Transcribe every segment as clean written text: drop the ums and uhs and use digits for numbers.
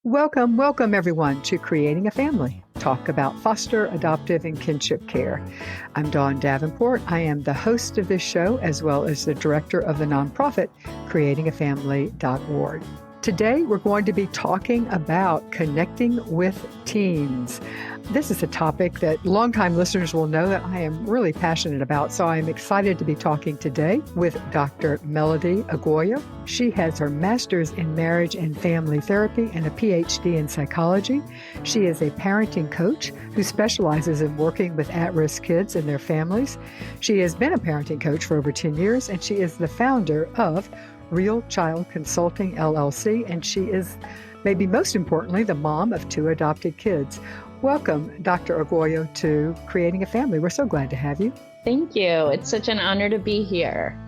Welcome, welcome everyone to Creating a Family. Talk about foster, adoptive, and kinship care. I'm Dawn Davenport. I am the host of this show as well as the director of the nonprofit creatingafamily.org. Today, we're going to be talking about connecting with teens. This is a topic that longtime listeners will know that I am really passionate about, so I'm excited to be talking today with Dr. Melody Aguayo. She has her master's in marriage and family therapy and a PhD in psychology. She is a parenting coach who specializes in working with at-risk kids and their families. She has been a parenting coach for over 10 years, and she is the founder of Real Child Consulting, LLC, and she is, maybe most importantly, the mom of 2 adopted kids. Welcome, Dr. Aguayo, to Creating a Family. We're so glad to have you. Thank you. It's such an honor to be here.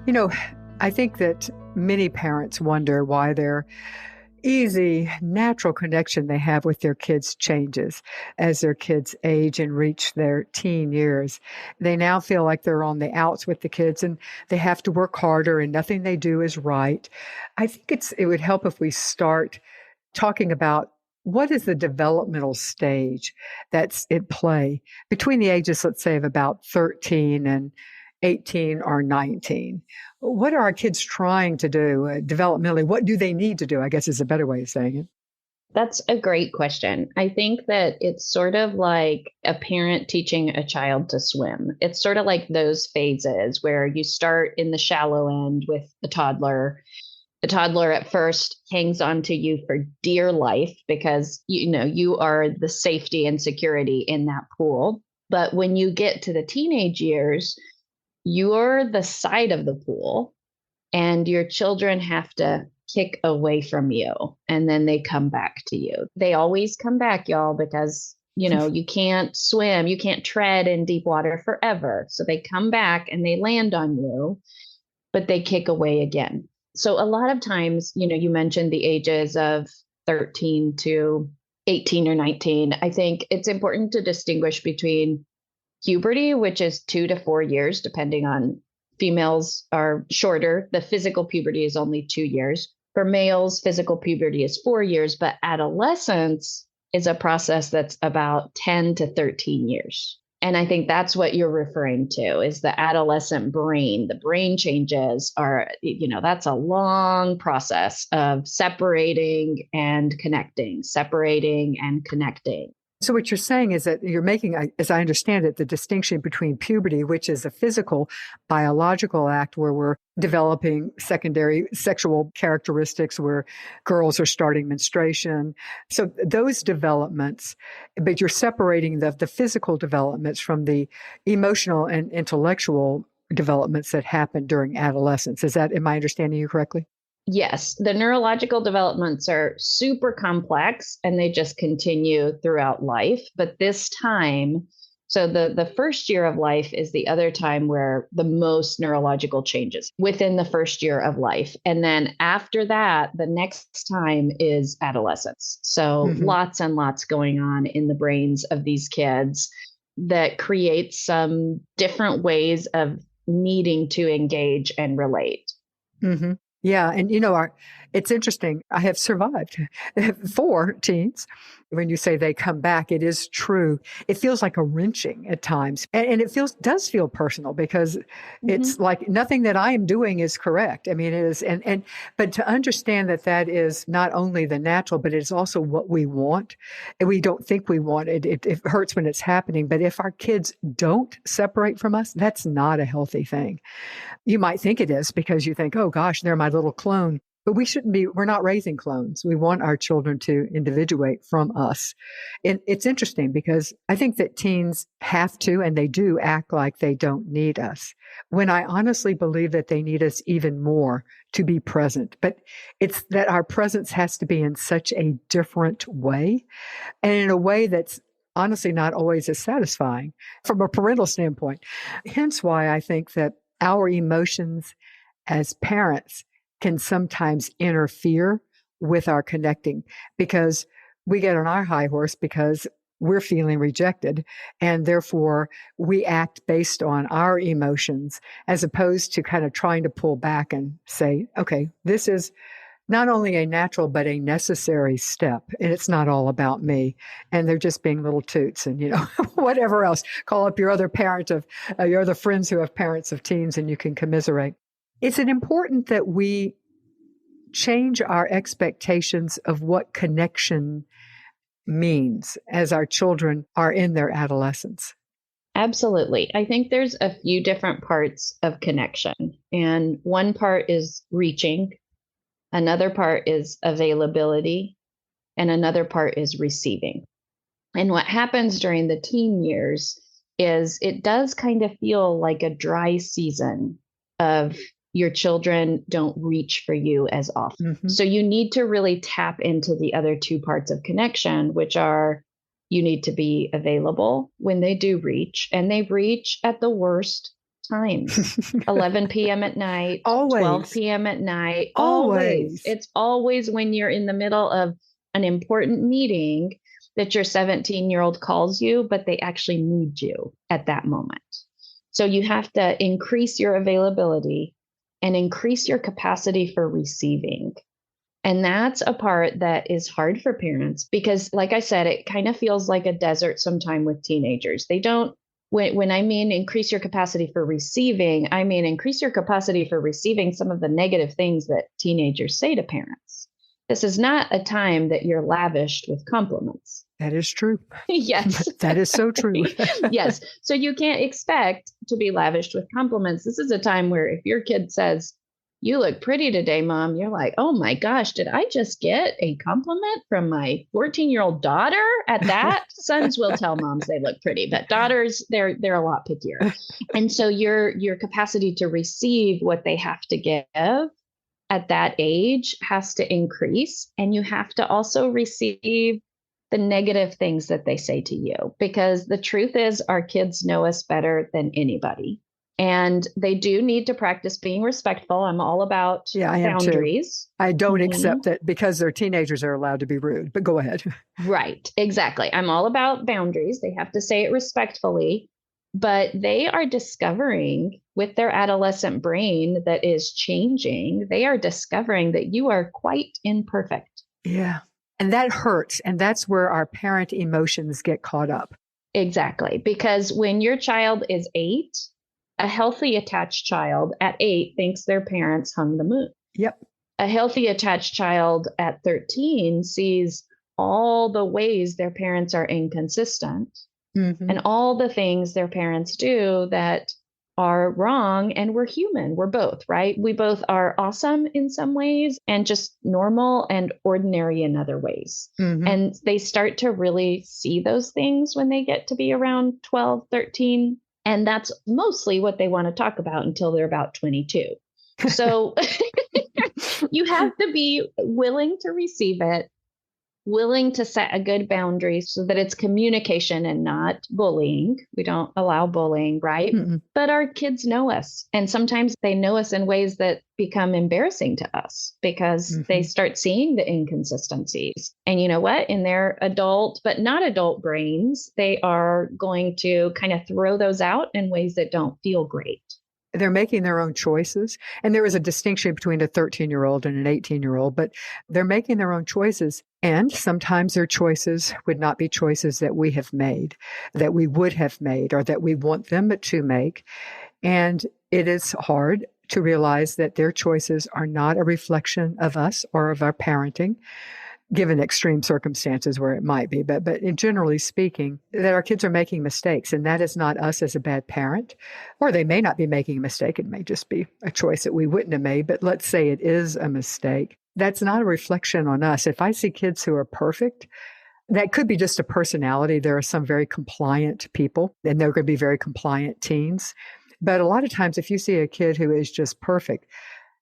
You know, I think that many parents wonder why their easy, natural connection they have with their kids changes as their kids age and reach their teen years. They now feel like they're on the outs with the kids and they have to work harder and nothing they do is right. I think it would help if we start talking about what is the developmental stage that's at play between the ages, let's say, of about 13 and 18 or 19. What are our kids trying to do developmentally? What do they need to do, I guess is a better way of saying it. That's a great question. I think that it's sort of like a parent teaching a child to swim. It's sort of like those phases where you start in the shallow end with a toddler. The toddler at first hangs on to you for dear life because you are the safety and security in that pool. But when you get to the teenage years, you're the side of the pool and your children have to kick away from you and then they come back to you. They always come back, y'all, because you can't swim, you can't tread in deep water forever. So they come back and they land on you, but they kick away again. So a lot of times, you mentioned the ages of 13 to 18 or 19. I think it's important to distinguish between puberty, which is 2 to 4 years, depending on females are shorter. The physical puberty is only 2 years. For males, physical puberty is 4 years, but adolescence is a process that's about 10 to 13 years. And I think that's what you're referring to is the adolescent brain. The brain changes are, that's a long process of separating and connecting, separating and connecting. So what you're saying is that you're making, as I understand it, the distinction between puberty, which is a physical, biological act where we're developing secondary sexual characteristics, where girls are starting menstruation. So those developments, but you're separating the physical developments from the emotional and intellectual developments that happen during adolescence. Am I understanding you correctly? Yes, the neurological developments are super complex and they just continue throughout life. But this time, so the first year of life is the other time where the most neurological changes within the first year of life. And then after that, the next time is adolescence. So lots and lots going on in the brains of these kids that creates some different ways of needing to engage and relate. Mm-hmm. Yeah. And it's interesting. I have survived 4 teens. When you say they come back, it is true. It feels like a wrenching at times. And it does feel personal because it's like nothing that I am doing is correct. I mean, it is. But to understand that is not only the natural, but it's also what we want. And we don't think we want it. It hurts when it's happening. But if our kids don't separate from us, that's not a healthy thing. You might think it is because you think, oh gosh, they're my little clone. But we're not raising clones. We want our children to individuate from us. And it's interesting because I think that teens have to, and they do act like they don't need us, when I honestly believe that they need us even more to be present. But it's that our presence has to be in such a different way and in a way that's honestly not always as satisfying from a parental standpoint. Hence why I think that our emotions as parents can sometimes interfere with our connecting because we get on our high horse because we're feeling rejected. And therefore, we act based on our emotions as opposed to kind of trying to pull back and say, okay, this is not only a natural, but a necessary step. And it's not all about me. And they're just being little toots and, whatever else. Call up your other parent of your other friends who have parents of teens and you can commiserate. It's important that we change our expectations of what connection means as our children are in their adolescence. Absolutely. I think there's a few different parts of connection. And one part is reaching, another part is availability, and another part is receiving. And what happens during the teen years is it does kind of feel like a dry season of your children don't reach for you as often. Mm-hmm. So you need to really tap into the other two parts of connection, which are you need to be available when they do reach, and they reach at the worst times 11 p.m. at night, Always. 12 p.m. at night. Always. It's always when you're in the middle of an important meeting that your 17-year-old calls you, but they actually need you at that moment. So you have to increase your availability and increase your capacity for receiving. And that's a part that is hard for parents because, like I said, it kind of feels like a desert sometime with teenagers. They don't, when I mean increase your capacity for receiving, I mean increase your capacity for receiving some of the negative things that teenagers say to parents. This is not a time that you're lavished with compliments. That is true. Yes. That is so true. Yes. So you can't expect to be lavished with compliments. This is a time where if your kid says, "You look pretty today, Mom," you're like, "Oh my gosh, did I just get a compliment from my 14-year-old daughter?" At that, sons will tell moms they look pretty, but daughters, they're a lot pickier. And so your capacity to receive what they have to give at that age has to increase. And you have to also receive the negative things that they say to you, because the truth is our kids know us better than anybody. And they do need to practice being respectful. I'm all about boundaries. I don't accept that because they're teenagers are allowed to be rude, but go ahead. Right, exactly. I'm all about boundaries. They have to say it respectfully, but they are discovering with their adolescent brain that is changing, they are discovering that you are quite imperfect. Yeah. And that hurts. And that's where our parent emotions get caught up. Exactly. Because when your child is 8, a healthy attached child at 8 thinks their parents hung the moon. Yep. A healthy attached child at 13 sees all the ways their parents are inconsistent and all the things their parents do that are wrong. And we're human. We're both, right? We both are awesome in some ways and just normal and ordinary in other ways. And they start to really see those things when they get to be around 12, 13. And that's mostly what they want to talk about until they're about 22. So you have to be willing to receive it, willing to set a good boundary so that it's communication and not bullying. We don't allow bullying, right? But our kids know us. And sometimes they know us in ways that become embarrassing to us because they start seeing the inconsistencies. And you know what? In their adult, but not adult brains, they are going to kind of throw those out in ways that don't feel great. They're making their own choices. And there is a distinction between a 13-year-old and an 18-year-old, but they're making their own choices. And sometimes their choices would not be choices that we have made, that we would have made, or that we want them to make. And it is hard to realize that their choices are not a reflection of us or of our parenting, given extreme circumstances where it might be. But in generally speaking, that our kids are making mistakes, and that is not us as a bad parent, or they may not be making a mistake. It may just be a choice that we wouldn't have made, but let's say it is a mistake. That's not a reflection on us. If I see kids who are perfect, that could be just a personality. There are some very compliant people, and they're going to be very compliant teens. But a lot of times, if you see a kid who is just perfect,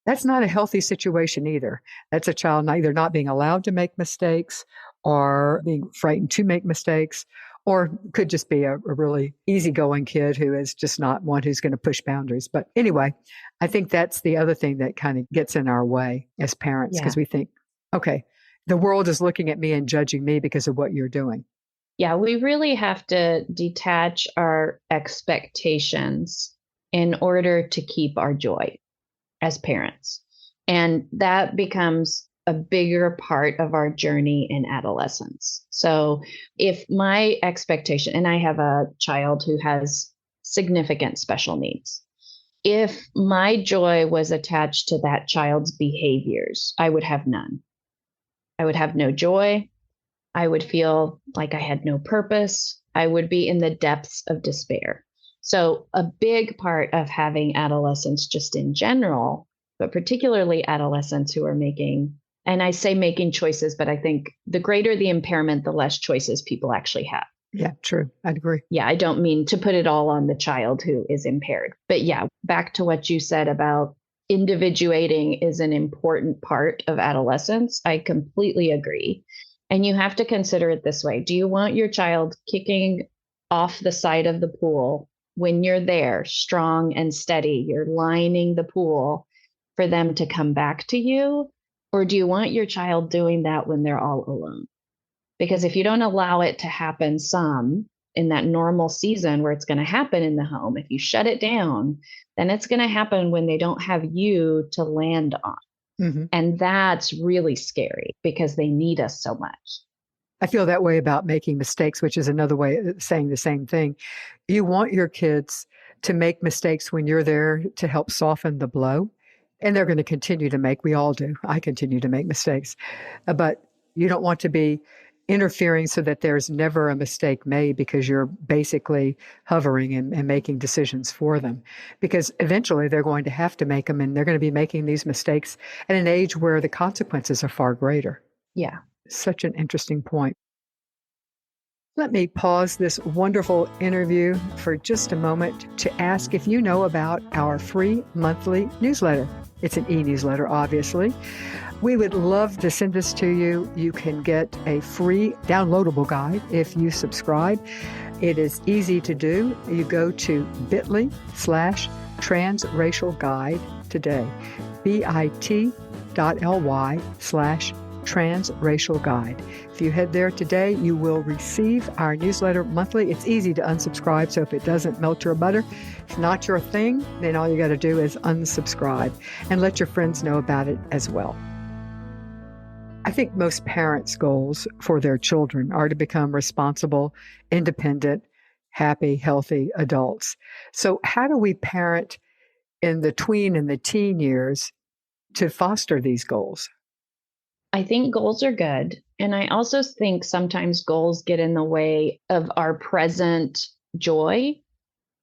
that's not a healthy situation either. That's a child either not being allowed to make mistakes or being frightened to make mistakes, or could just be a really easygoing kid who is just not one who's going to push boundaries. But anyway, I think that's the other thing that kind of gets in our way as parents, because we think, okay, the world is looking at me and judging me because of what you're doing. Yeah, we really have to detach our expectations in order to keep our joy as parents. And that becomes a bigger part of our journey in adolescence. So if my expectation, and I have a child who has significant special needs, if my joy was attached to that child's behaviors, I would have none. I would have no joy. I would feel like I had no purpose. I would be in the depths of despair. So, a big part of having adolescents, just in general, but particularly adolescents who are making, and I say making choices, but I think the greater the impairment, the less choices people actually have. Yeah, true. I'd agree. Yeah, I don't mean to put it all on the child who is impaired. But yeah, back to what you said about individuating is an important part of adolescence. I completely agree. And you have to consider it this way. Do you want your child kicking off the side of the pool when you're there, strong and steady? You're lining the pool for them to come back to you? Or do you want your child doing that when they're all alone? Because if you don't allow it to happen some in that normal season where it's going to happen in the home, if you shut it down, then it's going to happen when they don't have you to land on. Mm-hmm. And that's really scary because they need us so much. I feel that way about making mistakes, which is another way of saying the same thing. You want your kids to make mistakes when you're there to help soften the blow. And they're going to continue to make, we all do. I continue to make mistakes. But you don't want to be interfering so that there's never a mistake made because you're basically hovering and making decisions for them. Because eventually they're going to have to make them, and they're going to be making these mistakes at an age where the consequences are far greater. Yeah. Such an interesting point. Let me pause this wonderful interview for just a moment to ask if you know about our free monthly newsletter. It's an e-newsletter, obviously. We would love to send this to you. You can get a free downloadable guide if you subscribe. It is easy to do. You go to bit.ly/transracial guide today, bit.ly/transracial guide. If you head there today, you will receive our newsletter monthly. It's easy to unsubscribe, so if it doesn't melt your butter, it's not your thing, then all you got to do is unsubscribe and let your friends know about it as well. I think most parents' goals for their children are to become responsible, independent, happy, healthy adults. So how do we parent in the tween and the teen years to foster these goals? I think goals are good. And I also think sometimes goals get in the way of our present joy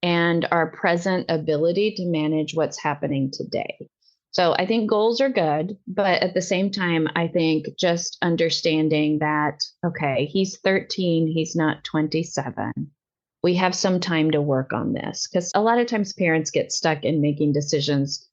and our present ability to manage what's happening today. So I think goals are good, but at the same time, I think just understanding that, okay, he's 13, he's not 27. We have some time to work on this, because a lot of times parents get stuck in making decisions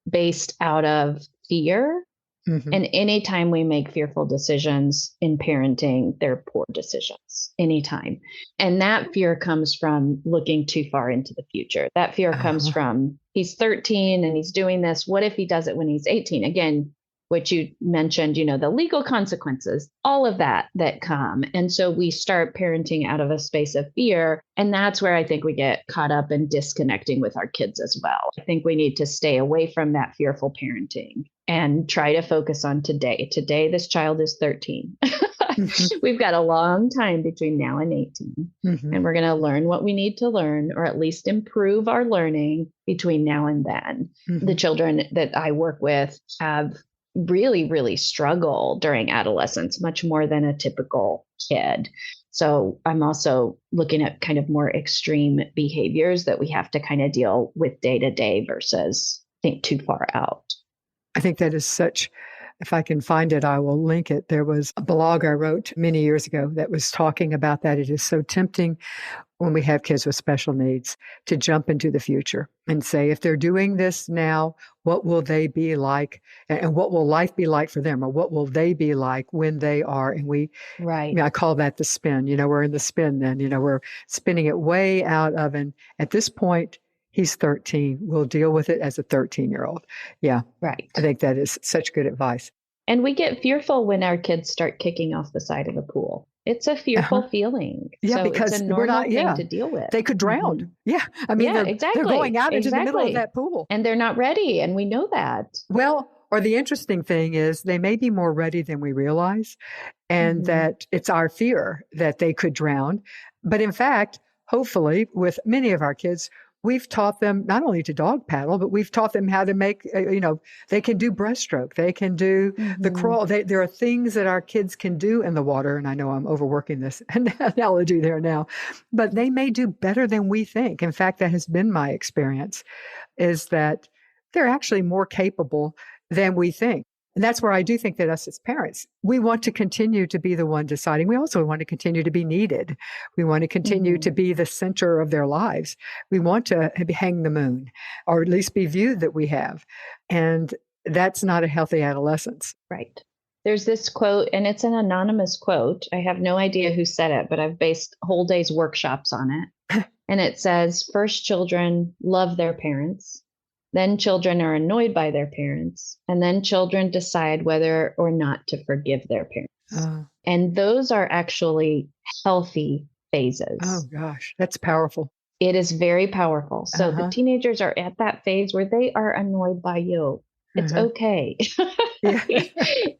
based out of fear. Mm-hmm. And anytime we make fearful decisions in parenting, they're poor decisions, anytime. And that fear comes from looking too far into the future. That fear comes from, he's 13 and he's doing this. What if he does it when he's 18? Again, what you mentioned, the legal consequences, all of that come. And so we start parenting out of a space of fear. And that's where I think we get caught up in disconnecting with our kids as well. I think we need to stay away from that fearful parenting and try to focus on today. Today, this child is 13. Mm-hmm. We've got a long time between now and 18. Mm-hmm. And we're going to learn what we need to learn, or at least improve our learning between now and then. Mm-hmm. The children that I work with have really, really struggle during adolescence, much more than a typical kid. So I'm also looking at kind of more extreme behaviors that we have to kind of deal with day to day versus think too far out. I think that is such, if I can find it, I will link it. There was a blog I wrote many years ago that was talking about that. It is so tempting when we have kids with special needs to jump into the future and say, if they're doing this now, what will they be like? And what will life be like for them? Or what will they be like when they are? And right. I call that the spin. We're in the spin then. We're spinning it way out of, and at this point, he's 13. We'll deal with it as a 13-year-old. Yeah. Right. I think that is such good advice. And we get fearful when our kids start kicking off the side of the pool. It's a fearful feeling. Yeah, so because it's a normal thing to deal with. They could drown. Mm-hmm. Yeah. I mean, exactly. They're going out into the middle of that pool. And they're not ready. And we know that. Well, Or the interesting thing is they may be more ready than we realize, and Hmm. that it's our fear that they could drown. But in fact, hopefully, with many of our kids, we've taught them not only to dog paddle, but we've taught them how to make, they can do breaststroke, they can do the Hmm. crawl. There are things that our kids can do in the water. And I know I'm overworking this analogy there now, but they may do better than we think. In fact, that has been my experience, is that they're actually more capable than we think. And that's where I do think that us as parents, we want to continue to be the one deciding. We also want to continue to be needed. We want to continue Hmm. to be the center of their lives. We want to hang the moon, or at least be viewed that we have. And that's not a healthy adolescence. Right. There's this quote, and it's an anonymous quote. I have no idea who said it, but I've based whole day's workshops on it. And it says, first, children love their parents. Then children are annoyed by their parents. And then children decide whether or not to forgive their parents. Uh, And those are actually healthy oh phases. gosh, that's powerful. It is very powerful. So the Uh-huh. teenagers are at that phase where they are annoyed by you. It's Uh-huh. okay. Yeah.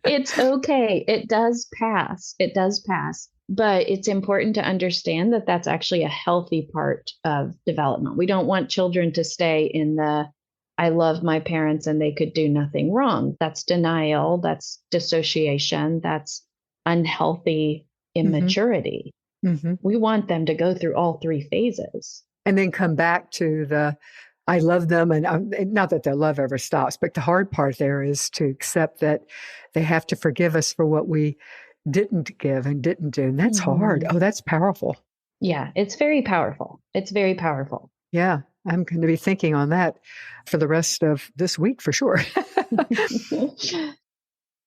It's okay. It does pass. It does pass. But it's important to understand that that's actually a healthy part of development. We don't want children to stay in the I love my parents and they could do nothing wrong. That's denial. That's dissociation. That's unhealthy Hmm. immaturity. Hmm. We want them to go through all three phases. And then come back to the I love them. And not that their love ever stops, but the hard part there is to accept that they have to forgive us for what we didn't give and didn't do. And that's hard. Mhm. Oh, that's powerful. Yeah, it's very powerful. It's very powerful. Yeah. I'm going to be thinking on that for the rest of this week for sure.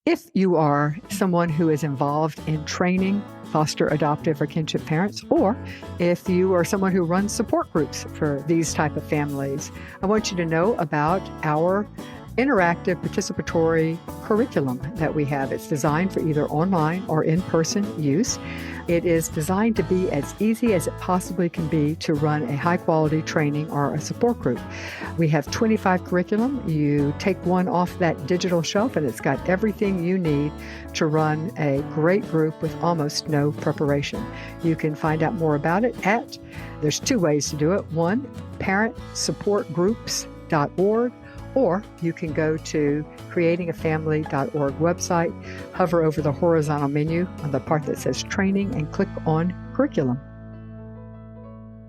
If you are someone who is involved in training foster, adoptive, or kinship parents, or if you are someone who runs support groups for these type of families, I want you to know about our interactive participatory curriculum that we have. It's designed for either online or in-person use. It is designed to be as easy as it possibly can be to run a high-quality training or a support group. We have 25 curriculum. You take one off that digital shelf and it's got everything you need to run a great group with almost no preparation. You can find out more about it there's two ways to do it. One, parentsupportgroups.org, or you can go to creatingafamily.org website, hover over the horizontal menu on the part that says training, and click on curriculum.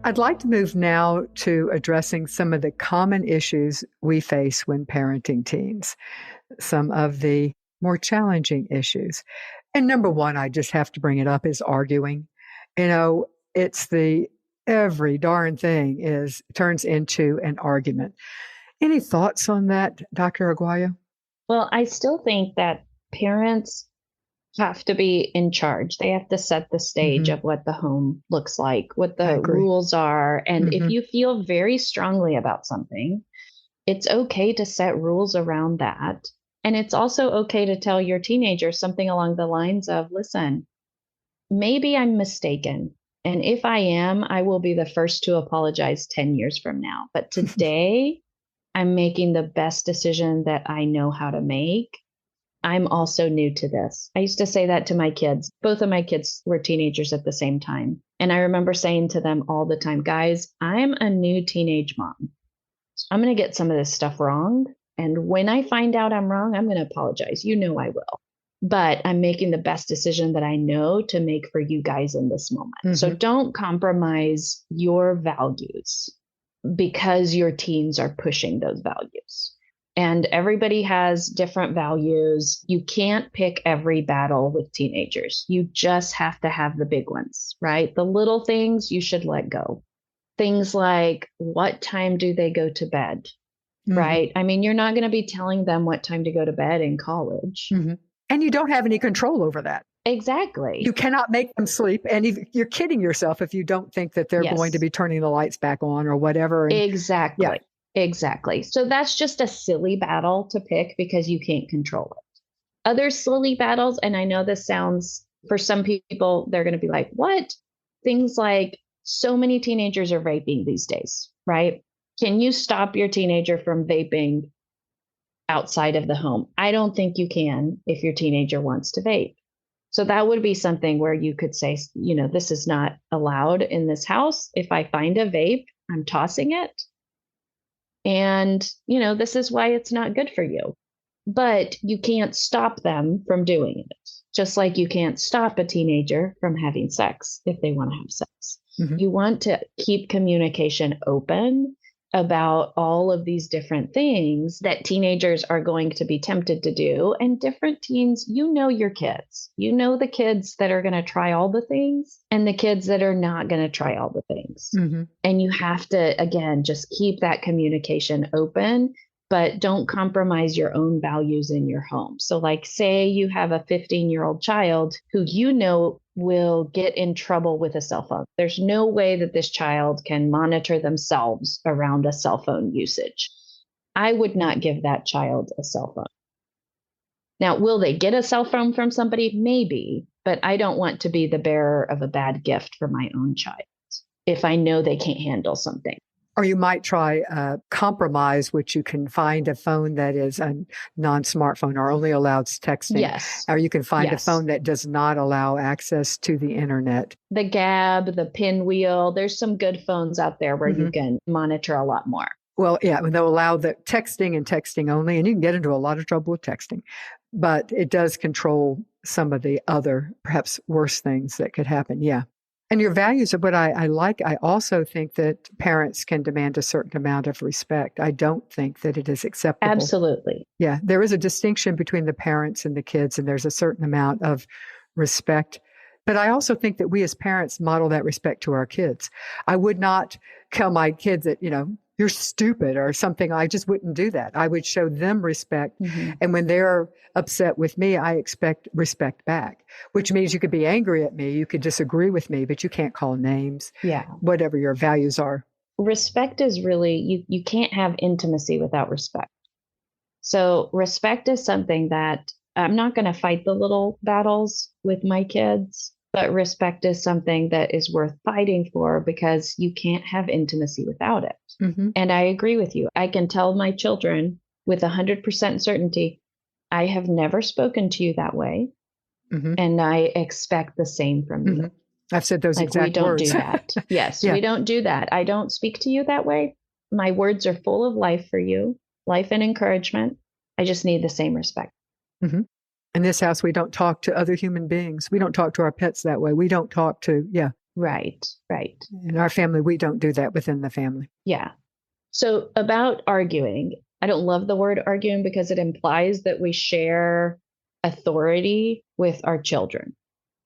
I'd like to move now to addressing some of the common issues we face when parenting teens, some of the more challenging issues. And number one, I just have to bring it up, is arguing. It's every darn thing turns into an argument. Any thoughts on that, Dr. Aguayo? Well, I still think that parents have to be in charge. They have to set the stage Hmm. of what the home looks like, what I the agree. rules are. And if Hmm. you feel very strongly about something, it's okay to set rules around that. And it's also okay to tell your teenager something along the lines of, listen, maybe I'm mistaken. And if I am, I will be the first to apologize 10 years from now. But today, I'm making the best decision that I know how to make. I'm also new to this. I used to say that to my kids. Both of my kids were teenagers at the same time. And I remember saying to them all the time, guys, I'm a new teenage mom. I'm going to get some of this stuff wrong. And when I find out I'm wrong, I'm going to apologize. You know I will. But I'm making the best decision that I know to make for you guys in this moment. So Hmm. don't compromise your values because your teens are pushing those values. And everybody has different values. You can't pick every battle with teenagers. You just have to have the big ones, right? The little things you should let go. Things like what time do they go to bed, Hmm. right? I mean, you're not going to be telling them what time to go to bed in college. Hmm. And you don't have any control over that. You Exactly. cannot make them sleep. And you're kidding yourself if you don't think that they're going to Yes. be turning the lights back on or whatever. And yeah. Exactly. Exactly. So that's just a silly battle to pick because you can't control it. Other silly battles, and I know this sounds, for some people, they're going to be like, what? Things like so many teenagers are vaping these days, right? Can you stop your teenager from vaping outside of the home. I don't think you can if your teenager wants to vape. So that would be something where you could say, this is not allowed in this house. If I find a vape, I'm tossing it. And, this is why it's not good for you. But you can't stop them from doing it. Just like you can't stop a teenager from having sex if they want to have sex. Mhm. You want to keep communication open about all of these different things that teenagers are going to be tempted to do. And different teens, your kids, the kids that are going to try all the things and the kids that are not going to try all the things. Mhm. And you have to, again, just keep that communication open, but don't compromise your own values in your home. So, like, say you have a 15-year-old child who will get in trouble with a cell phone. There's no way that this child can monitor themselves around a cell phone usage. I would not give that child a cell phone. Now, will they get a cell phone from somebody? Maybe, but I don't want to be the bearer of a bad gift for my own child if I know they can't handle something. Or you might try a compromise, which you can find a phone that is a non-smartphone or only allows texting. Yes. Or you can find Yes. a phone that does not allow access to the internet. The Gab, the Pinwheel, there's some good phones out there where you can monitor a lot more. Well, yeah, they'll allow the texting and texting only, and you can get into a lot of trouble with texting. But it does control some of the other, perhaps worse things that could happen. Yeah. And your values are what I like. I also think that parents can demand a certain amount of respect. I don't think that it is acceptable. Absolutely. Yeah. There is a distinction between the parents and the kids, and there's a certain amount of respect. But I also think that we as parents model that respect to our kids. I would not tell my kids that, you're stupid or something. I just wouldn't do that. I would show them respect. Mm-hmm. And when they're upset with me, I expect respect back, which means you could be angry at me. You could disagree with me, but you can't call names. Yeah. Whatever your values are. Respect is really, you can't have intimacy without respect. So respect is something that I'm not going to fight the little battles with my kids, but respect is something that is worth fighting for because you can't have intimacy without it. Mm-hmm. And I agree with you. I can tell my children with 100% certainty, I have never spoken to you that way. Mm-hmm. And I expect the same from you. I've said those exact we don't words. do that. Yes, Yeah. We don't do that. I don't speak to you that way. My words are full of life for you, life and encouragement. I just need the same respect. Mm-hmm. In this house, we don't talk to other human beings. We don't talk to our pets that way. We don't talk to, Right. In our family, we don't do that within the family. Yeah. So about arguing, I don't love the word arguing because it implies that we share authority with our children.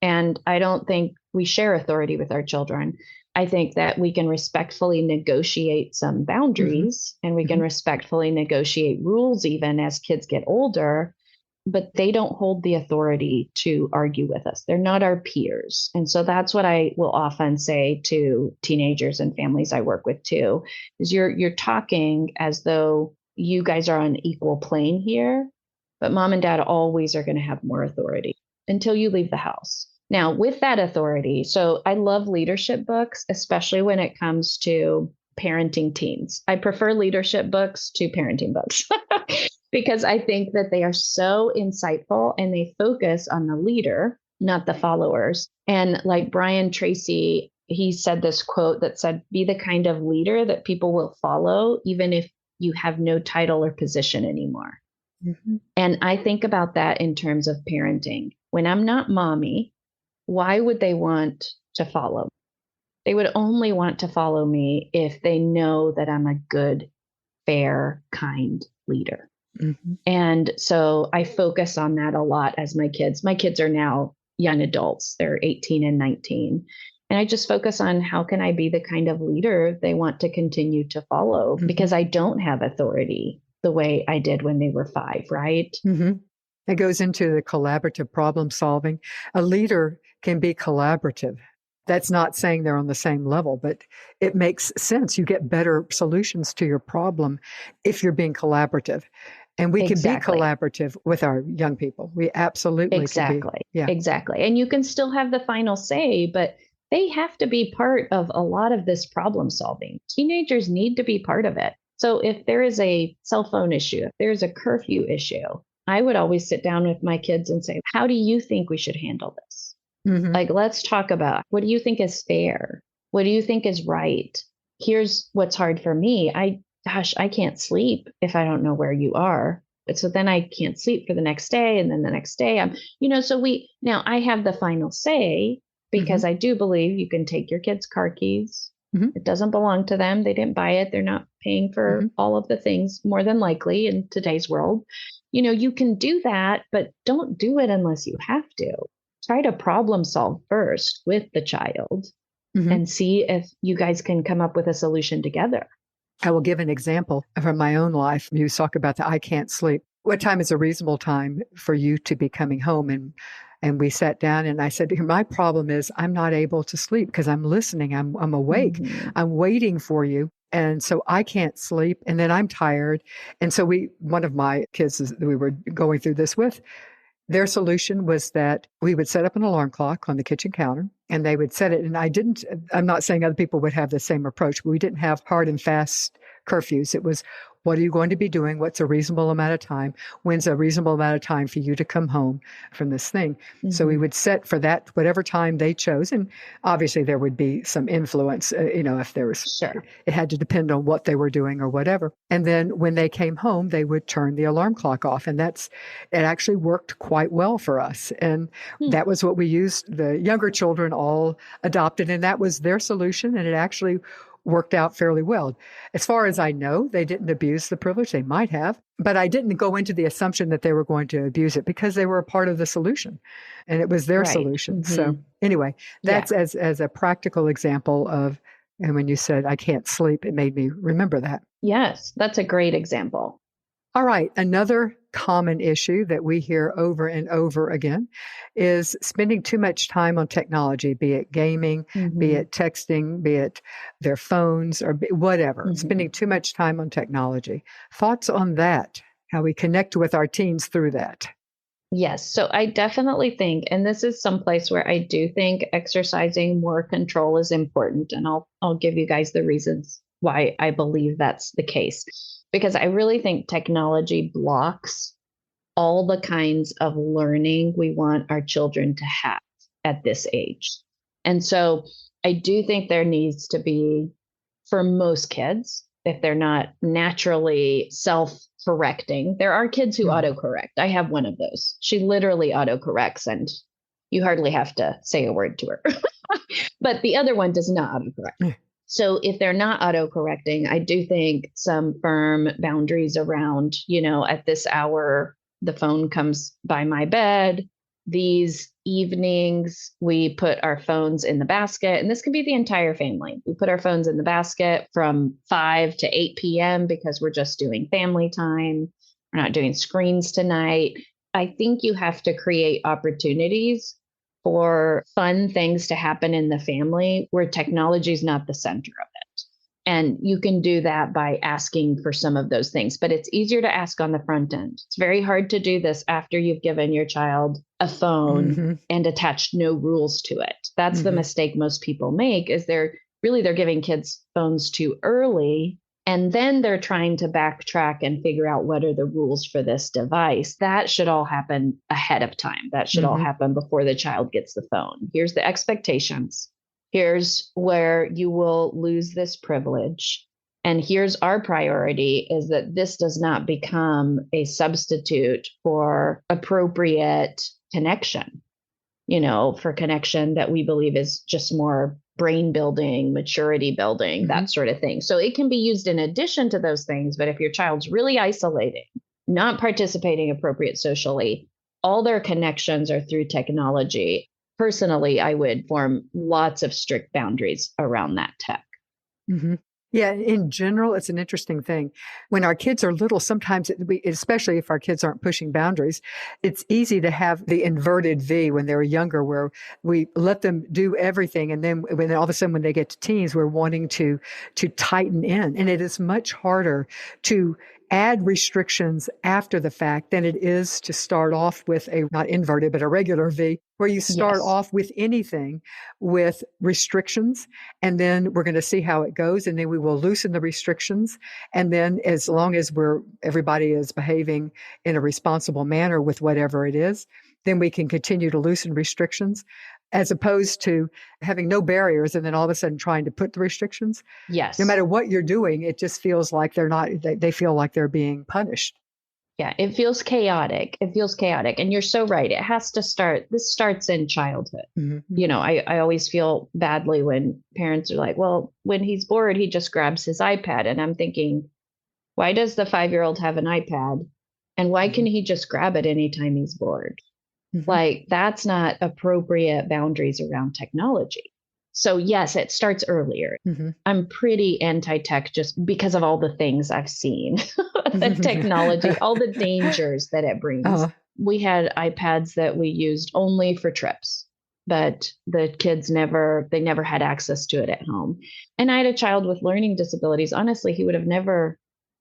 And I don't think we share authority with our children. I think that we can respectfully negotiate some boundaries and we can respectfully negotiate rules even as kids get older, but they don't hold the authority to argue with us. They're not our peers. And so that's what I will often say to teenagers and families I work with too, is you're talking as though you guys are on an equal plane here, but mom and dad always are going to have more authority until you leave the house. Now, with that authority, so I love leadership books, especially when it comes to parenting teens. I prefer leadership books to parenting books because I think that they are so insightful and they focus on the leader, not the followers. And like Brian Tracy, he said this quote that said, be the kind of leader that people will follow, even if you have no title or position anymore. Mm-hmm. And I think about that in terms of parenting. When I'm not mommy, why would they want to follow? They would only want to follow me if they know that I'm a good, fair, kind leader. Mm-hmm. And so I focus on that a lot as my kids are now young adults. They're 18 and 19. And I just focus on how can I be the kind of leader they want to continue to follow because I don't have authority the way I did when they were 5, right? Mm-hmm. It goes into the collaborative problem solving. A leader can be collaborative. That's not saying they're on the same level, but it makes sense. You get better solutions to your problem if you're being collaborative. And we can be collaborative with our young people. We absolutely can be. Yeah. Exactly. And you can still have the final say, but they have to be part of a lot of this problem solving. Teenagers need to be part of it. So if there is a cell phone issue, if there's a curfew issue, I would always sit down with my kids and say, how do you think we should handle this? Hmm. Like, let's talk about, what do you think is fair? What do you think is right? Here's what's hard for me. Gosh, I can't sleep if I don't know where you are. So then I can't sleep for the next day. And then the next day so now I have the final say Hmm. because I do believe you can take your kids' car keys. Hmm. It doesn't belong to them. They didn't buy it. They're not paying Hmm. for all of the things, more than likely in today's world. You can do that, but don't do it unless you have to. Try to problem solve first with the child Hmm. and see if you guys can come up with a solution together. I will give an example from my own life. You talk about the I can't sleep. What time is a reasonable time for you to be coming home? And we sat down and I said, my problem is I'm not able to sleep because I'm listening. I'm awake. Mm-hmm. I'm waiting for you. And so I can't sleep. And then I'm tired. And so one of my kids we were going through this with, their solution was that we would set up an alarm clock on the kitchen counter and they would set it. And I'm not saying other people would have the same approach, but we didn't have hard and fast curfews. It was, what are you going to be doing? What's a reasonable amount of time? When's a reasonable amount of time for you to come home from this thing? So we Mm-hmm. would set for that, whatever time they chose. And obviously there would be some influence, if there was, Sure. it had to depend on what they were doing or whatever. And then when they came home, they would turn the alarm clock off. And it actually worked quite well for us. And Hmm. that was what we used. The younger children all adopted, and that was their solution. And it actually worked out fairly well. As far as I know, they didn't abuse the privilege. They might have, but I didn't go into the assumption that they were going to abuse it because they were a part of the solution and it was their Right. solution. So Mm-hmm. anyway, Yeah. that's as a practical example of, and when you said I can't sleep, it made me remember that. Yes. That's a great example. All right. Another common issue that we hear over and over again is spending too much time on technology, be it gaming, be Mm-hmm. it texting, be it their phones or whatever, Mm-hmm. spending too much time on technology. Thoughts on that? How we connect with our teens through that? Yes. So I definitely think, and this is someplace where I do think exercising more control is important. And I'll give you guys the reasons why I believe that's the case. Because I really think technology blocks all the kinds of learning we want our children to have at this age. And so I do think there needs to be, for most kids, if they're not naturally self correcting, there are kids who Mhm. autocorrect. I have one of those. She literally autocorrects and you hardly have to say a word to her. But the other one does not autocorrect. Yeah. So if they're not autocorrecting, I do think some firm boundaries around, at this hour, the phone comes by my bed. These evenings, we put our phones in the basket, and this can be the entire family. We put our phones in the basket from 5 to 8 p.m. because we're just doing family time. We're not doing screens tonight. I think you have to create opportunities for fun things to happen in the family where technology is not the center of it. And you can do that by asking for some of those things, but it's easier to ask on the front end. It's very hard to do this after you've given your child a phone Hmm. and attached no rules to it. That's the Hmm. mistake most people make, is they're giving kids phones too early, and then they're trying to backtrack and figure out what are the rules for this device. That should all happen ahead of time. That should all Hmm. happen before the child gets the phone. Here's the expectations. Here's where you will lose this privilege. And here's our priority, is that this does not become a substitute for appropriate connection, for connection that we believe is just more brain building, maturity building, Hmm. that sort of thing. So it can be used in addition to those things. But if your child's really isolating, not participating appropriate socially, all their connections are through technology. Personally, I would form lots of strict boundaries around that tech. Hmm. Yeah, in general, it's an interesting thing. When our kids are little, sometimes, especially if our kids aren't pushing boundaries, it's easy to have the inverted V when they're younger, where we let them do everything, and then when all of a sudden, when they get to teens, we're wanting to tighten in, and it is much harder to add restrictions after the fact than it is to start off with a not inverted, but a regular V, where you start Yes. off with anything with restrictions, and then we're going to see how it goes, and then we will loosen the restrictions. And then as long as everybody is behaving in a responsible manner with whatever it is, then we can continue to loosen restrictions, as opposed to having no barriers and then all of a sudden trying to put the restrictions. No Yes. matter what you're doing, it just feels like they feel like they're being punished. Yeah, it feels chaotic. It feels chaotic. And you're so right. This starts in childhood. Mm-hmm. I always feel badly when parents are like, well, when he's bored, he just grabs his iPad. And I'm thinking, why does the 5-year-old have an iPad? And why Mm-hmm. can he just grab it anytime he's bored? Mm-hmm. Like, that's not appropriate boundaries around technology. So, yes, it starts earlier. Mm-hmm. I'm pretty anti tech just because of all the things I've seen, the technology, all the dangers that it brings. uh, We had iPads that we used only for trips, but the kids they never had access to it at home. And I had a child with learning disabilities. Honestly, he would have never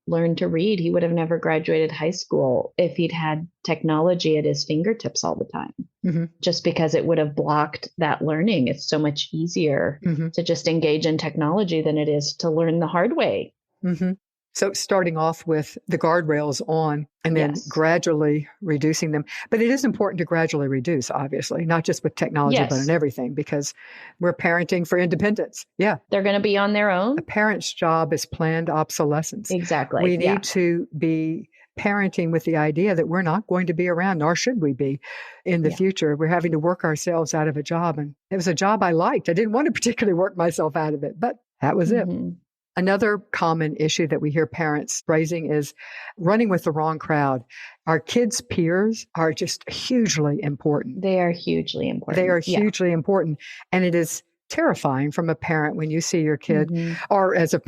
learned to read. He would have never graduated high school if he'd had technology at his fingertips all the time, mm-hmm. just because it would have blocked that learning. It's so much easier Mm-hmm. to just engage in technology than it is to learn the hard way. Mm-hmm. So starting off with the guardrails on and then Yes. gradually reducing them. But it is important to gradually reduce, obviously, not just with technology, but in Yes. everything, because we're parenting for independence. Yeah. They're going to be on their A own. parent's job is planned obsolescence. Exactly. We Yeah. need to be parenting with the idea that we're not going to be around, nor should we be in the Yeah. future. We're having to work ourselves out of a job. And it was a job I liked. I didn't want to particularly work myself out of it, but that was it. Mm-hmm. Another common issue that we hear parents raising is running with the wrong crowd. Our kids' peers are just hugely important. They are hugely important. They are Yeah. hugely important. And it is terrifying from a parent when you see your kid, Mm-hmm. or as a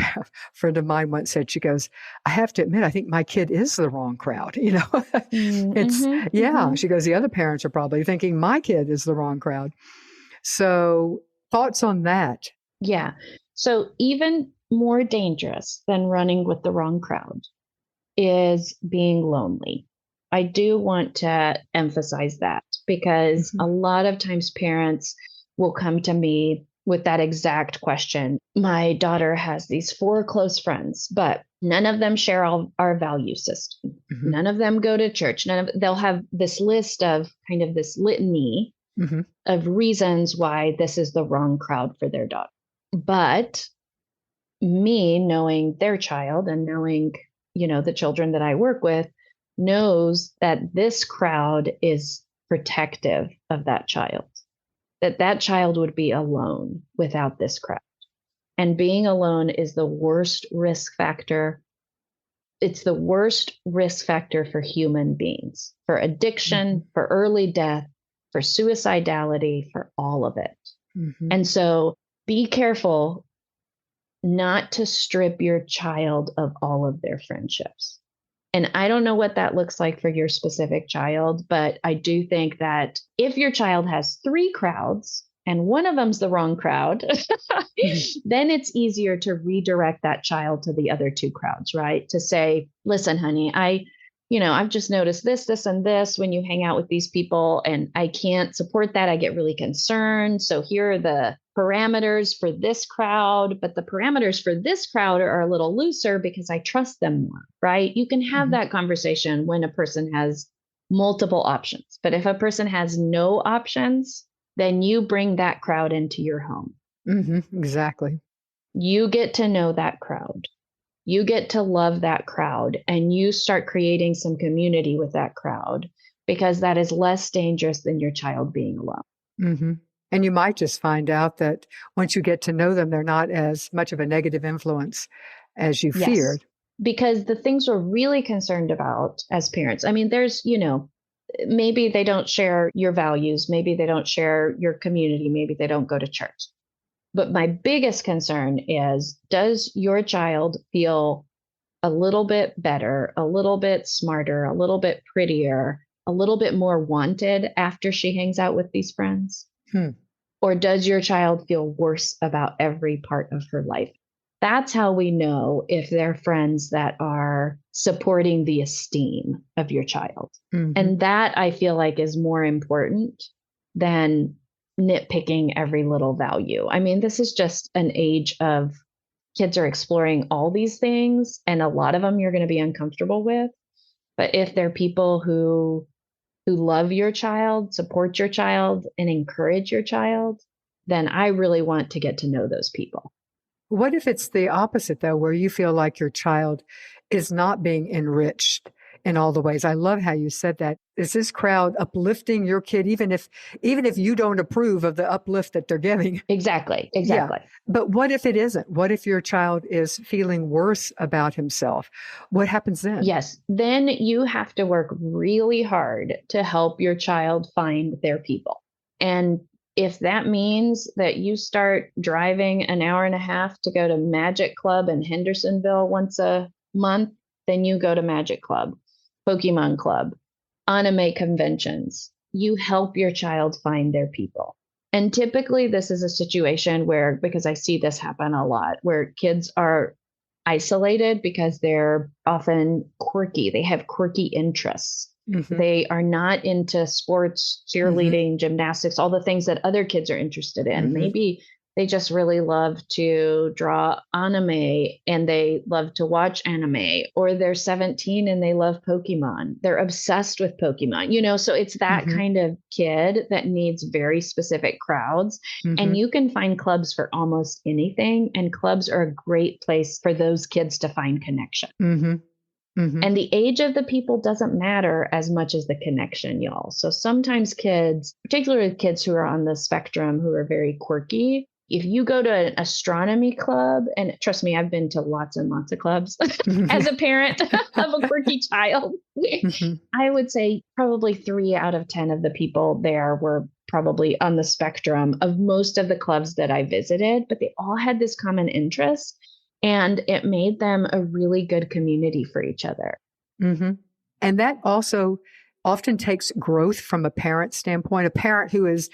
friend of mine once said, she goes, I have to admit, I think my kid is the wrong crowd. Mm-hmm. Yeah. Mm-hmm. She goes, the other parents are probably thinking my kid is the wrong crowd. So thoughts on that? Yeah. So even more dangerous than running with the wrong crowd is being lonely. I do want to emphasize that because Mm-hmm. a lot of times parents will come to me with that exact question. My daughter has these 4 close friends, but none of them share our value system. Mm-hmm. None of them go to church. They'll have this list of kind of this litany Mm-hmm. of reasons why this is the wrong crowd for their daughter. But me knowing their child and knowing, the children that I work with, knows that this crowd is protective of that child, that child would be alone without this crowd. And being alone is the worst risk factor. It's the worst risk factor for human beings, for addiction, for early death, for suicidality, for all of it. Mm-hmm. And so be careful not to strip your child of all of their friendships. And I don't know what that looks like for your specific child, but I do think that if your child has 3 crowds and one of them's the wrong crowd, then it's easier to redirect that child to the other 2 crowds, right? To say, listen, honey, I've just noticed this, and this when you hang out with these people, and I can't support that. I get really concerned. So here are the parameters for this crowd, but the parameters for this crowd are a little looser because I trust them more, right? You can have that conversation when a person has multiple options. But if a person has no options, then you bring that crowd into your home. Mm-hmm. Exactly. You get to know that crowd. You get to love that crowd, and you start creating some community with that crowd, because that is less dangerous than your child being alone. Mm-hmm. And you might just find out that once you get to know them, they're not as much of a negative influence as you Yes. feared. Because the things we're really concerned about as parents, I mean, there's, maybe they don't share your values. Maybe they don't share your community. Maybe they don't go to church. But my biggest concern is, does your child feel a little bit better, a little bit smarter, a little bit prettier, a little bit more wanted after she hangs out with these friends? Hmm. Or does your child feel worse about every part of her life? That's how we know if they're friends that are supporting the esteem of your child. Hmm. And that I feel like is more important than nitpicking every little value. I mean, this is just an age of kids are exploring all these things, and a lot of them you're going to be uncomfortable with. But if they're people who love your child, support your child, and encourage your child, then I really want to get to know those people. What if it's the opposite, though, where you feel like your child is not being enriched in all the ways? I love how you said that. Is this crowd uplifting your kid, even if you don't approve of the uplift that they're giving? Exactly, Yeah. exactly. But what if it isn't? What if your child is feeling worse about himself? What happens then? Yes, then you have to work really hard to help your child find their people. And if that means that you start driving an hour and a half to go to Magic Club in Hendersonville once a month, then you go to Magic Club, Pokemon Club, anime conventions. You help your child find their people. And typically, this is a situation where, because I see this happen a lot, where kids are isolated because they're often quirky. They have quirky interests. Hmm. They are not into sports, Hmm. cheerleading, gymnastics, all the things that other kids are interested in. Hmm. Maybe they just really love to draw anime and they love to watch anime, or they're 17 and they love Pokemon. They're obsessed with Pokemon, so it's that Hmm. kind of kid that needs very specific crowds. And Hmm. you can find clubs for almost anything, and clubs are a great place for those kids to find connection. Hmm. Hmm. And the age of the people doesn't matter as much as the connection, y'all. So sometimes kids, particularly kids who are on the spectrum who are very quirky, if you go to an astronomy club, and trust me, I've been to lots and lots of clubs as a parent of a quirky child, Hmm. I would say probably 3 out of 10 of the people there were probably on the spectrum of most of the clubs that I visited, but they all had this common interest, and it made them a really good community for each other. Hmm. And that also often takes growth from a parent standpoint. A parent who is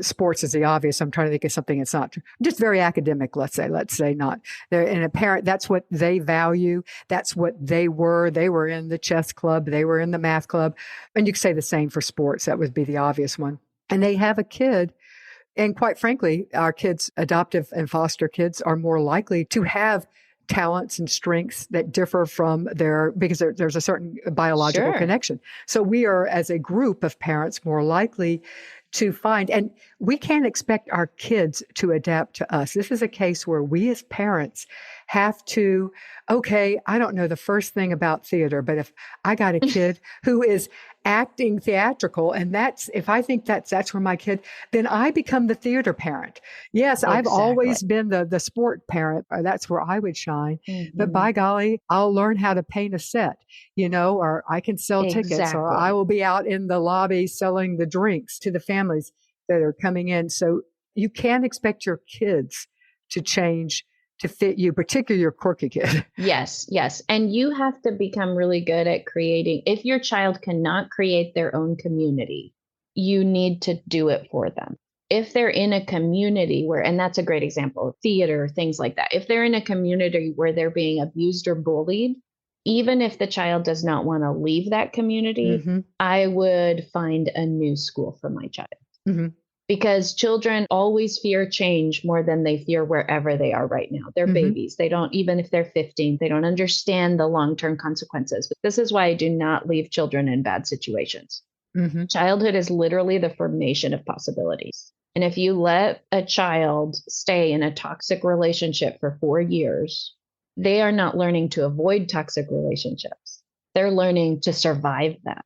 sports is the obvious. I'm trying to think of something that's not just very academic. Let's say not. They're, and a parent, that's what they value. That's what they were. They were in the chess club. They were in the math club. And you could say the same for sports. That would be the obvious one. And they have a kid. And quite frankly, our kids, adoptive and foster kids, are more likely to have talents and strengths that differ from because there's a certain biological Sure. connection. So we are, as a group of parents, more likely to find, and we can't expect our kids to adapt to us. This is a case where we as parents have to, okay, I don't know the first thing about theater, but if I got a kid who is acting theatrical, and if I think that's where my kid, then I become the theater parent. Yes, I've Exactly. always been the sport parent. Or that's where I would shine. But Hmm. by golly, I'll learn how to paint a set, or I can sell tickets, or I Exactly. will be out in the lobby selling the drinks to the families that are coming in. So you can't expect your kids to change to fit you, particularly your quirky kid. Yes, yes. And you have to become really good at creating. If your child cannot create their own community, you need to do it for them. If they're in a community where, and that's a great example, theater, things like that. If they're in a community where they're being abused or bullied, even if the child does not want to leave that community, Hmm. I would find a new school for my child, Hmm. because children always fear change more than they fear wherever they are right now. They're Hmm. babies. They don't, even if they're 15, they don't understand the long term consequences. But this is why I do not leave children in bad situations. Hmm. Childhood is literally the formation of possibilities. And if you let a child stay in a toxic relationship for 4 years, they are not learning to avoid toxic relationships. They're learning to survive them.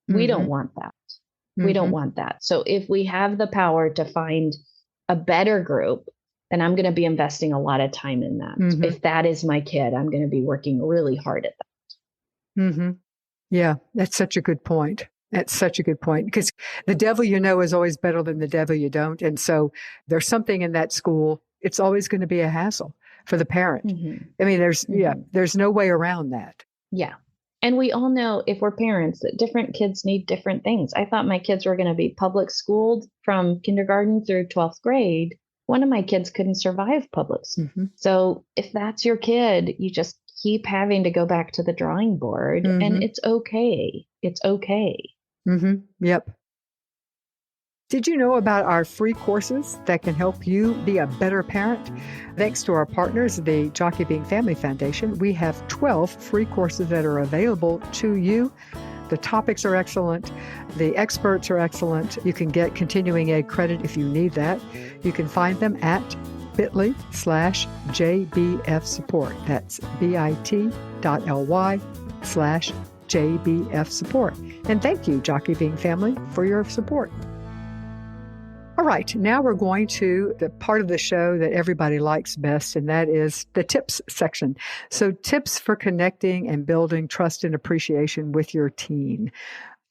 We don't Hmm. want that. We don't Hmm. want that. So if we have the power to find a better group, then I'm going to be investing a lot of time in that. Hmm. If that is my kid, I'm going to be working really hard at Hmm. Yeah, that's such a good point. That's such a good point because the devil you know is always better than the devil you don't. And so there's something in that school. It's always going to be a hassle for the that. parent. I mean, Hmm. there's no way around that. Yeah. And we all know, if we're parents, that different kids need different things. I thought my kids were going to be public schooled from kindergarten through 12th grade. One of my kids couldn't survive public school. Mm-hmm. So if that's your kid, you just keep having to go back to the drawing board, Mm-hmm. and it's okay. It's okay. Mm-hmm. Yep. Did you know about our free courses that can help you be a better parent? Thanks to our partners, the Jockey Being Family Foundation, we have 12 free courses that are available to you. The topics are excellent. The experts are excellent. You can get continuing ed credit if you need that. You can find them at bit.ly/JBF support. That's bit.ly/JBF support. And thank you, Jockey Being Family, for your support. All right, now we're going to the part of the show that everybody likes best, and that is the tips section. So tips for connecting and building trust and appreciation with your teen.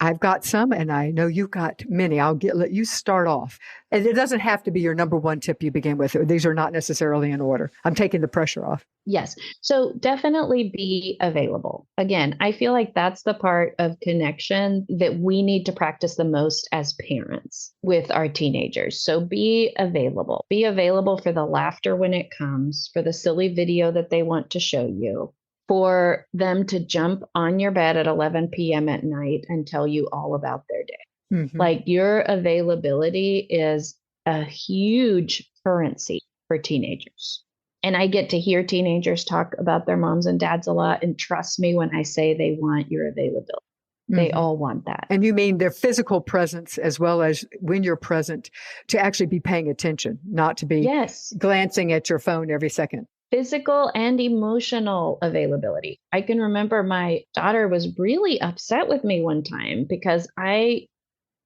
I've got some, and I know you've got many. Let you start off. And it doesn't have to be your number one tip you begin with. These are not necessarily in order. I'm taking the pressure off. Yes. So definitely be available. Again, I feel like that's the part of connection that we need to practice the most as parents with our teenagers. So be available. Be available for the laughter when it comes, for the silly video that they want to show you, for them to jump on your bed at 11 p.m. at night and tell you all about their day. Mm-hmm. Like, your availability is a huge currency for teenagers. And I get to hear teenagers talk about their moms and dads a lot. And trust me when I say they want your availability. They Mm-hmm. all want that. And you mean their physical presence as well as when you're present, to actually be paying attention, not to be glancing at your phone every second. Physical and emotional availability. I can remember my daughter was really upset with me one time because I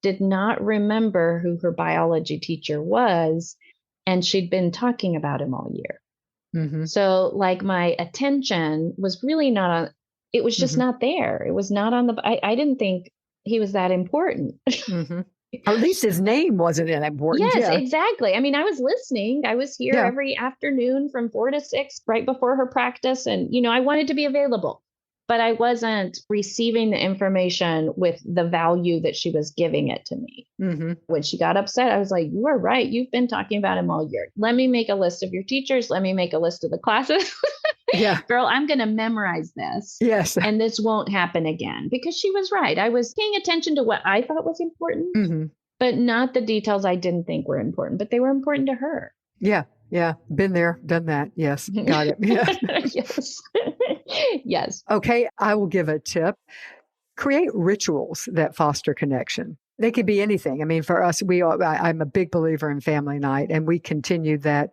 did not remember who her biology teacher was, and she'd been talking about him all year. Mm-hmm. So like, my attention was really not on, it was just not there. It was not on I didn't think he was that important. Mm-hmm. At least his name wasn't that important. Yes, exactly. I mean, I was listening. I was here every afternoon from 4 to 6, right before her practice. And, I wanted to be available, but I wasn't receiving the information with the value that she was giving it to me. Mm-hmm. When she got upset, I was like, you are right. You've been talking about him all year. Let me make a list of your teachers. Let me make a list of the classes. Yeah. Girl, I'm going to memorize this. Yes. And this won't happen again, because she was right. I was paying attention to what I thought was important, but not the details I didn't think were important, but they were important to her. Yeah. Yeah. Been there, done that. Yes. Got it. Yeah. Yes. Yes. Okay. I will give a tip. Create rituals that foster connection. They could be anything. I mean, for us, I'm a big believer in family night, and we continued that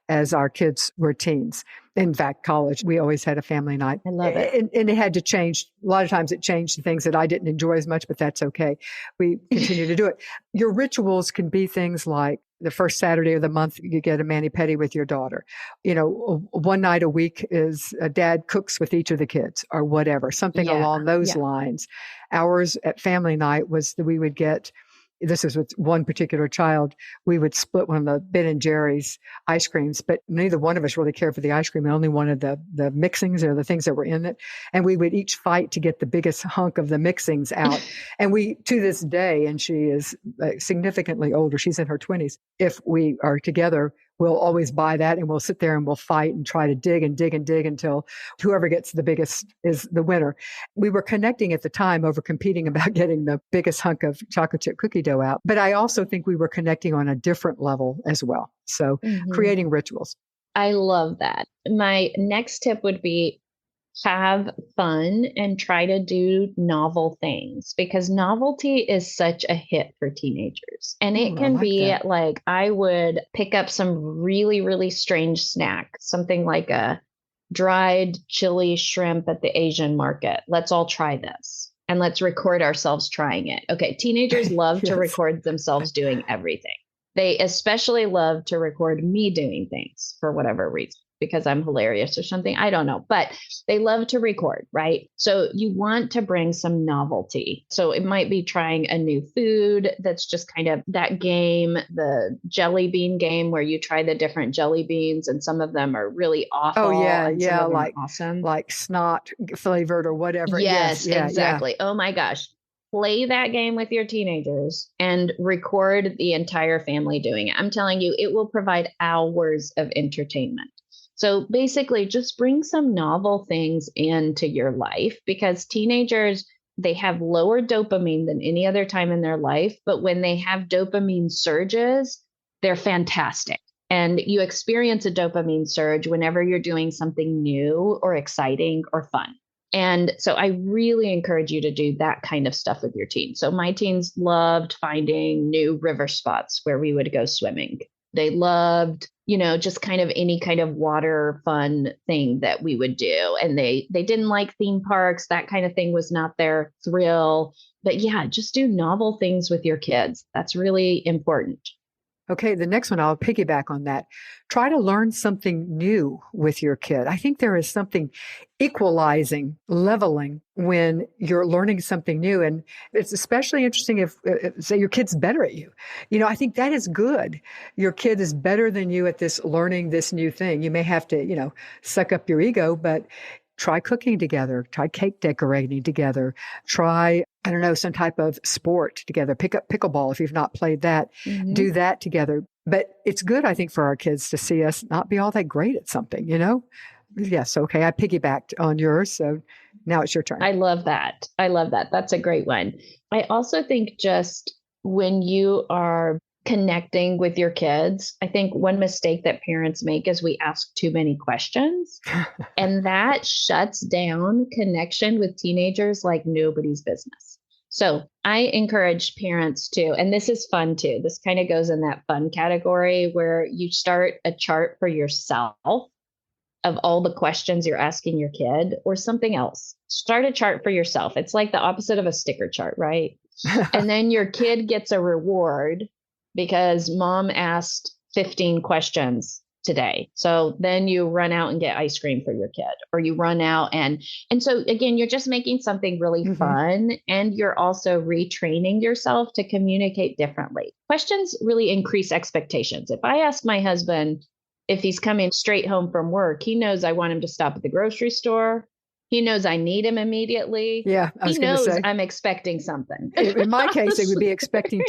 as our kids were teens. In fact, college, we always had a family night. I love it. And it had to change. A lot of times it changed the things that I didn't enjoy as much, but that's okay. We continue to do it. Your rituals can be things like the first Saturday of the month, you get a mani-pedi with your daughter. One night a week is dad cooks with each of the kids or whatever, something along those lines. Ours at family night was that we would get, this is with one particular child, we would split one of the Ben & Jerry's ice creams, but neither one of us really cared for the ice cream. We only wanted the mixings or the things that were in it. And we would each fight to get the biggest hunk of the mixings out. And we, to this day, and she is significantly older, she's in her 20s, if we are together, we'll always buy that, and we'll sit there and we'll fight and try to dig and dig and dig until whoever gets the biggest is the winner. We were connecting at the time over competing about getting the biggest hunk of chocolate chip cookie dough out. But I also think we were connecting on a different level as well. So creating rituals. I love that. My next tip would be have fun and try to do novel things, because novelty is such a hit for teenagers. And it can be like, I would pick up some really, really strange snack, something like a dried chili shrimp at the Asian market. Let's all try this. And let's record ourselves trying it. Okay. Teenagers love to record themselves doing everything. They especially love to record me doing things for whatever reason, because I'm hilarious or something. I don't know, but they love to record, right? So you want to bring some novelty. So it might be trying a new food that's just kind of that game, the jelly bean game, where you try the different jelly beans, and some of them are really awful. Oh yeah, and yeah, like awesome, like snot flavored or whatever. Yes, exactly. Yeah. Oh my gosh. play that game with your teenagers and record the entire family doing it. I'm telling you, it will provide hours of entertainment. So basically, just bring some novel things into your life because teenagers, they have lower dopamine than any other time in their life. But when they have dopamine surges, they're fantastic. And you experience a dopamine surge whenever you're doing something new or exciting or fun. And so I really encourage you to do that kind of stuff with your teens. So my teens loved finding new river spots where we would go swimming. They loved, just kind of any kind of water fun thing that we would do. And they didn't like theme parks. That kind of thing was not their thrill. But yeah, just do novel things with your kids. That's really important. Okay, the next one, I'll piggyback on that. Try to learn something new with your kid. I think there is something equalizing, leveling when you're learning something new. And it's especially interesting if, say, your kid's better at you. I think that is good. Your kid is better than you at this learning this new thing. You may have to, suck up your ego, but try cooking together, try cake decorating together, try, I don't know, some type of sport together. Pick up pickleball if you've not played that. Mm-hmm. Do that together. But it's good, I think, for our kids to see us not be all that great at something, Yes, okay. I piggybacked on yours, so now it's your turn. I love that. I love that. That's a great one. I also think just when you are connecting with your kids, I think one mistake that parents make is we ask too many questions. And that shuts down connection with teenagers like nobody's business. So I encourage parents to, and this is fun too. This kind of goes in that fun category where you start a chart for yourself of all the questions you're asking your kid or something else. Start a chart for yourself. It's like the opposite of a sticker chart, right? And then your kid gets a reward because mom asked 15 questions today. So then you run out and get ice cream for your kid, or you run out and so again, you're just making something really fun, and you're also retraining yourself to communicate differently. Questions really increase expectations. If I ask my husband if he's coming straight home from work, he knows I want him to stop at the grocery store. He knows I need him immediately. Yeah, I was he going to knows say. I'm expecting something. In my case, it would be expecting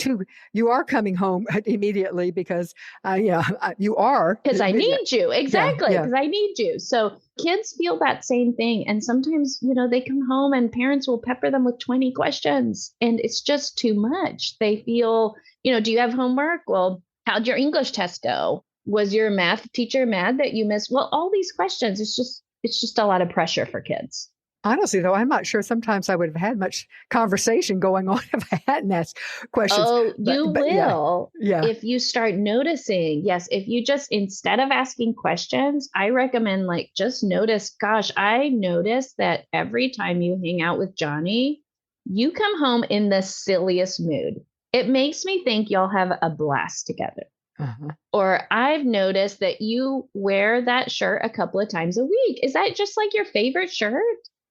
you are coming home immediately because, you are. Because I need you. Exactly. Yeah. Because I need you. So kids feel that same thing. And sometimes, they come home and parents will pepper them with 20 questions and it's just too much. They feel, do you have homework? Well, how'd your English test go? Was your math teacher mad that you missed? Well, all these questions, it's just a lot of pressure for kids. Honestly, though, I'm not sure sometimes I would have had much conversation going on if I hadn't asked questions. Oh, you will. Yeah. If you start noticing, yes, if you just, instead of asking questions, I recommend just notice, gosh, I notice that every time you hang out with Johnny, you come home in the silliest mood. It makes me think y'all have a blast together. Uh-huh. Or I've noticed that you wear that shirt a couple of times a week. Is that just your favorite shirt?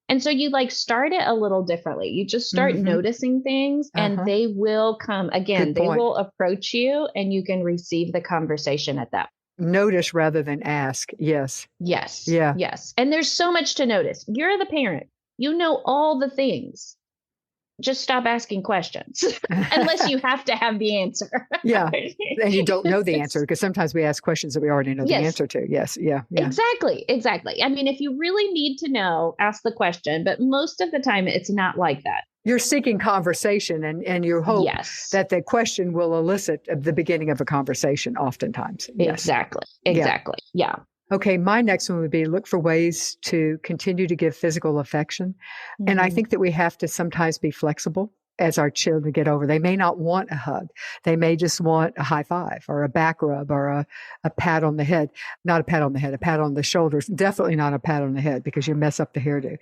And so you start it a little differently. You just start noticing things and they will come again. They will approach you and you can receive the conversation at that. Notice rather than ask. Yes. Yes. Yeah. Yes. And there's so much to notice. You're the parent. You know all the things. Just stop asking questions unless you have to have the answer. Yeah. And you don't know the answer because sometimes we ask questions that we already know the answer to. Yes. Yeah. Exactly. I mean, if you really need to know, ask the question, but most of the time it's not like that. You're seeking conversation and you hope that the question will elicit the beginning of a conversation oftentimes. Yes. Exactly. Yeah. Okay, my next one would be look for ways to continue to give physical affection. And I think that we have to sometimes be flexible as our children get over. They may not want a hug. They may just want a high five or a back rub or a pat on the head. Not a pat on the head, a pat on the shoulders. Definitely not a pat on the head because you mess up the hairdo.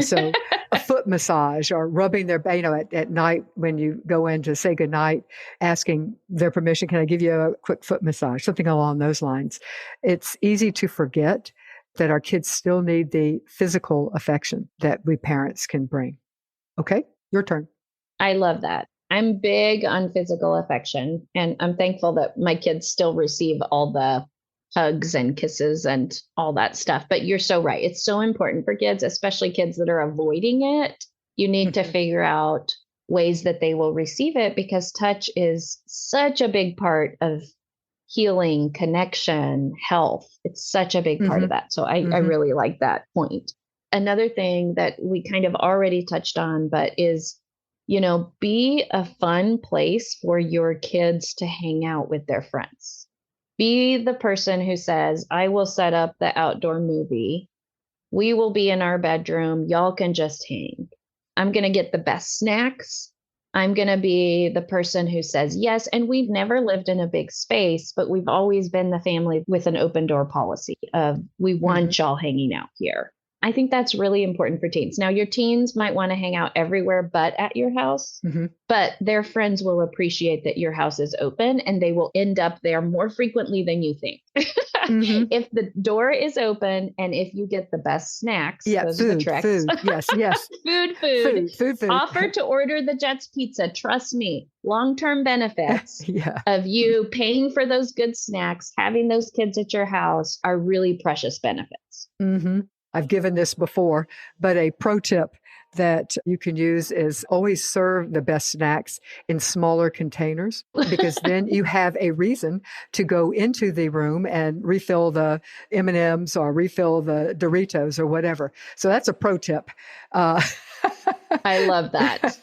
So a foot massage or rubbing their, at night when you go in to say goodnight, asking their permission, can I give you a quick foot massage? Something along those lines. It's easy to forget that our kids still need the physical affection that we parents can bring. Okay, your turn. I love that. I'm big on physical affection, and I'm thankful that my kids still receive all the hugs and kisses and all that stuff. But you're so right. It's so important for kids, especially kids that are avoiding it. You need to figure out ways that they will receive it, because touch is such a big part of healing, connection, health. It's such a big part Hmm. of that. So I Hmm. really like that point. Another thing that we kind of already touched on, but is, be a fun place for your kids to hang out with their friends. Be the person who says, I will set up the outdoor movie. We will be in our bedroom. Y'all can just hang. I'm going to get the best snacks. I'm going to be the person who says yes. And we've never lived in a big space, but we've always been the family with an open door policy of we Hmm. want y'all hanging out here. I think that's really important for teens. Now, your teens might want to hang out everywhere but at your house, Hmm. but their friends will appreciate that your house is open and they will end up there more frequently than you think. Hmm. If the door is open and if you get the best snacks, Yeah, those are the food, tricks. food. Yes, yes. Food. Food. Offer to order the Jets pizza. Trust me, long-term benefits Yeah. of you paying for those good snacks, having those kids at your house are really precious benefits. Hmm. I've given this before, but a pro tip that you can use is always serve the best snacks in smaller containers, because then you have a reason to go into the room and refill the M&Ms or refill the Doritos or whatever. So that's a pro tip. Uh, I love that.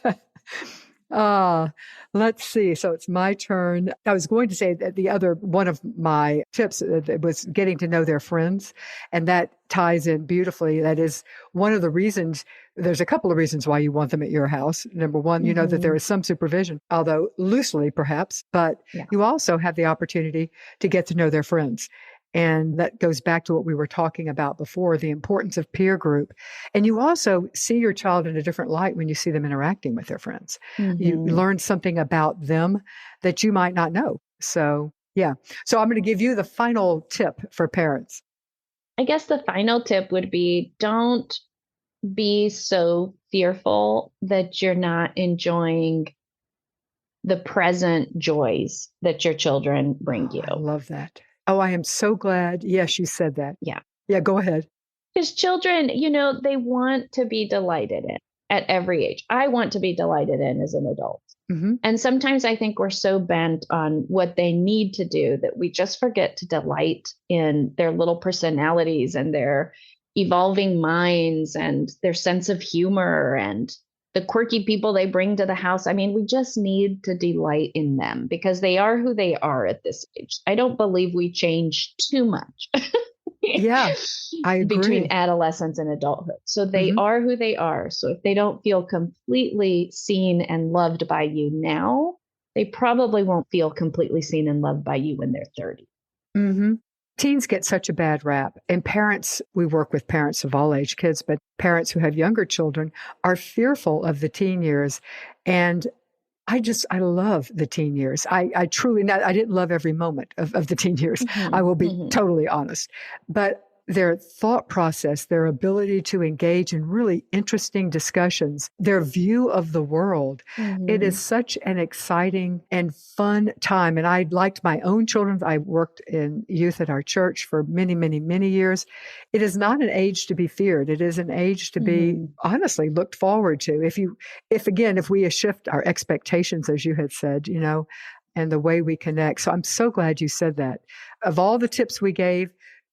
Uh, let's see. So it's my turn. I was going to say that the other one of my tips was getting to know their friends, and that ties in beautifully. That is one of the reasons. There's a couple of reasons why you want them at your house. Number one, you know that there Mhm. is some supervision, although loosely perhaps, but Yeah. you also have the opportunity to get to know their friends. And that goes back to what we were talking about before, the importance of peer group. And you also see your child in a different light when you see them interacting with their friends. You Mhm. learn something about them that you might not know. So, yeah. So I'm going to give you the final tip for parents. I guess the final tip would be don't be so fearful that you're not enjoying the present joys that your children bring Oh, you. I love that. Oh, I am so glad. Yes, you said that. Yeah. Yeah, go ahead. Because children, they want to be delighted in at every age. I want to be delighted in as an adult. Hmm. And sometimes I think we're so bent on what they need to do that we just forget to delight in their little personalities and their evolving minds and their sense of humor and the quirky people they bring to the house. I mean, we just need to delight in them because they are who they are at this age. I don't believe we change too much Yeah, I between agree. adolescence and adulthood. So they Hmm. are who they are. So if they don't feel completely seen and loved by you now, they probably won't feel completely seen and loved by you when they're 30. Hmm. Teens get such a bad rap, and parents, we work with parents of all age kids, but parents who have younger children are fearful of the teen years. And I love the teen years. I truly, not, I didn't love every moment of the teen years. I Hmm. will be Hmm. totally honest. But their thought process, their ability to engage in really interesting discussions, their view of the world, it is Hmm. such an exciting and fun time. And I liked my own children. I worked in youth at our church for many, many, many years. It is not an age to be feared. It is an age to be Hmm. honestly looked forward to. If we shift our expectations, as you had said, and the way we connect. So I'm so glad you said that. Of all the tips we gave,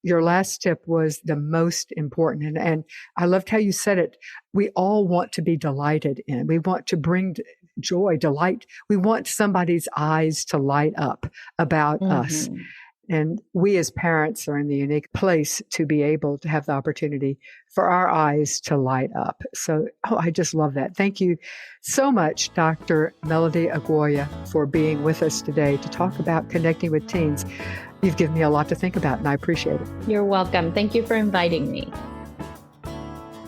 your last tip was the most important. And I loved how you said it. We all want to be delighted in. We want to bring joy, delight. We want somebody's eyes to light up about us. Hmm. And we as parents are in the unique place to be able to have the opportunity for our eyes to light up. So, I just love that. Thank you so much, Dr. Melody Aguayo, for being with us today to talk about connecting with teens. You've given me a lot to think about, and I appreciate it. You're welcome. Thank you for inviting me.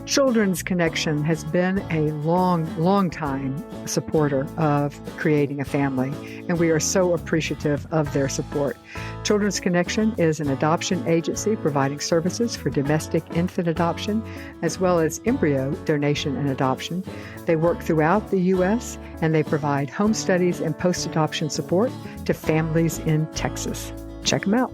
Children's Connection has been a long time supporter of creating a family, and we are so appreciative of their support. Children's Connection is an adoption agency providing services for domestic infant adoption, as well as embryo donation and adoption. They work throughout the U.S., and they provide home studies and post-adoption support to families in Texas. Check them out.